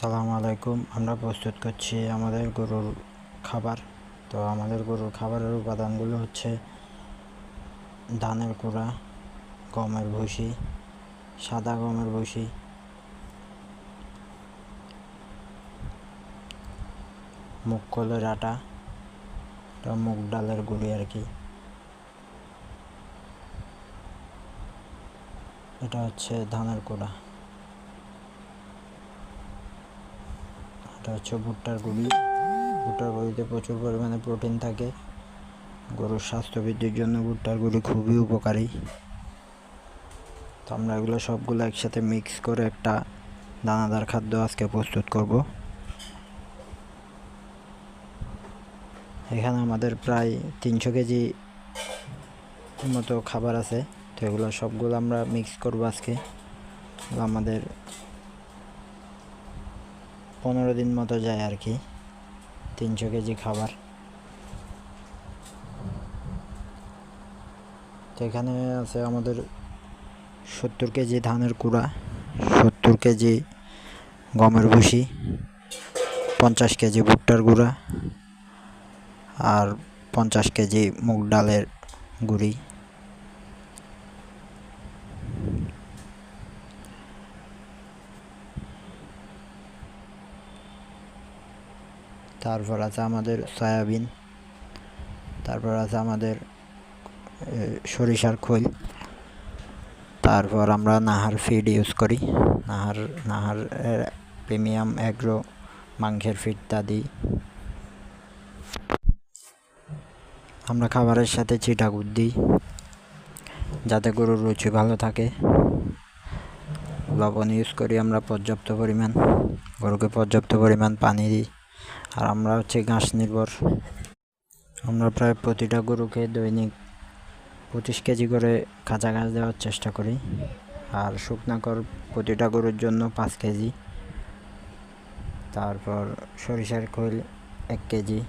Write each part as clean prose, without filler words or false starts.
আসসালামু আলাইকুম। আমরা প্রস্তুত করছি আমাদের গরুর খাবার। তো আমাদের গরুর খাবারের উপাদানগুলো হচ্ছে ধানের কুড়া, গমের ভুসি, সাদা গমের ভুসি, মুগ কলের আটা, মুগ ডালের গুঁড়ি আর কি। এটা হচ্ছে ধানের কুড়া, এটা হচ্ছে ভুট্টার গুঁড়ি। ভুট্টার গুঁড়িতে প্রচুর পরিমাণে প্রোটিন থাকে। গরুর স্বাস্থ্য বৃদ্ধির জন্য ভুট্টার গুঁড়ি খুবই উপকারী। তো আমরা এগুলো সবগুলো একসাথে মিক্স করে একটা দানাদার খাদ্য আজকে প্রস্তুত করব। এখানে আমাদের প্রায় 300 কেজি মতো খাবার আছে। তো এগুলো সবগুলো আমরা মিক্স করব আজকে। আমাদের 15 দিন মতো যায় আর কি, 300 কেজি খাবার। তো এখানে আছে আমাদের 70 কেজি ধানের কুড়া, 70 কেজি গমের ভুসি, 50 কেজি ভুট্টার গুঁড়া আর 50 কেজি মুগ ডালের গুঁড়ি। তারপর আছে আমাদের সয়াবিন, তারপর আছে আমাদের সরিষার খোল। তারপর আমরা নাহার ফিড ইউজ করি, নাহার প্রিমিয়াম অ্যাগ্রো মাংসের ফিডটা দিই। আমরা খাবারের সাথে চিটাগুড় দিই যাতে গরুর রুচি ভালো থাকে। লবণ ইউজ করি আমরা পর্যাপ্ত পরিমাণ, গরুকে পর্যাপ্ত পরিমাণ পানি দিই। আর আমরা হচ্ছে ঘাস নির্ভর। আমরা প্রায় প্রতিটা গরুকে দৈনিক 25 কেজি করে কাঁচা ঘাস দেওয়ার চেষ্টা করি। আর শুকনা খড় প্রতিটা গরুর জন্য 5 কেজি। তারপর সরিষার খোল 1 কেজি।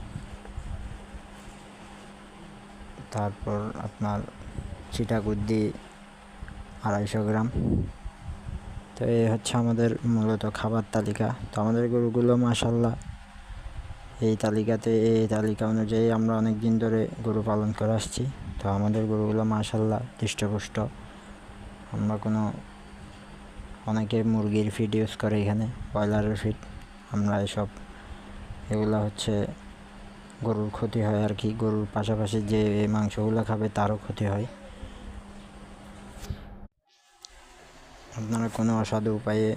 তারপর আপনার চিটাগুড় দিই 250 গ্রাম। তো এই হচ্ছে আমাদের মূলত খাবার তালিকা। তো আমাদের গরুগুলো মাশাআল্লাহ এই তালিকা অনুযায়ী আমরা অনেক দিন ধরে গরু পালন করে আসছি। তো আমাদের গরুগুলো মাশাআল্লাহ হৃষ্টপুষ্ট। আমরা অনেকে মুরগির ফিড ইউজ করে, এখানে ব্রয়লারের ফিড। আমরা এগুলো হচ্ছে গরুর ক্ষতি হয় আর কি, গরুর পাশাপাশি যে মাংসগুলো খাবে তারও ক্ষতি হয়। আপনারা কোনো অসাধু উপায়ে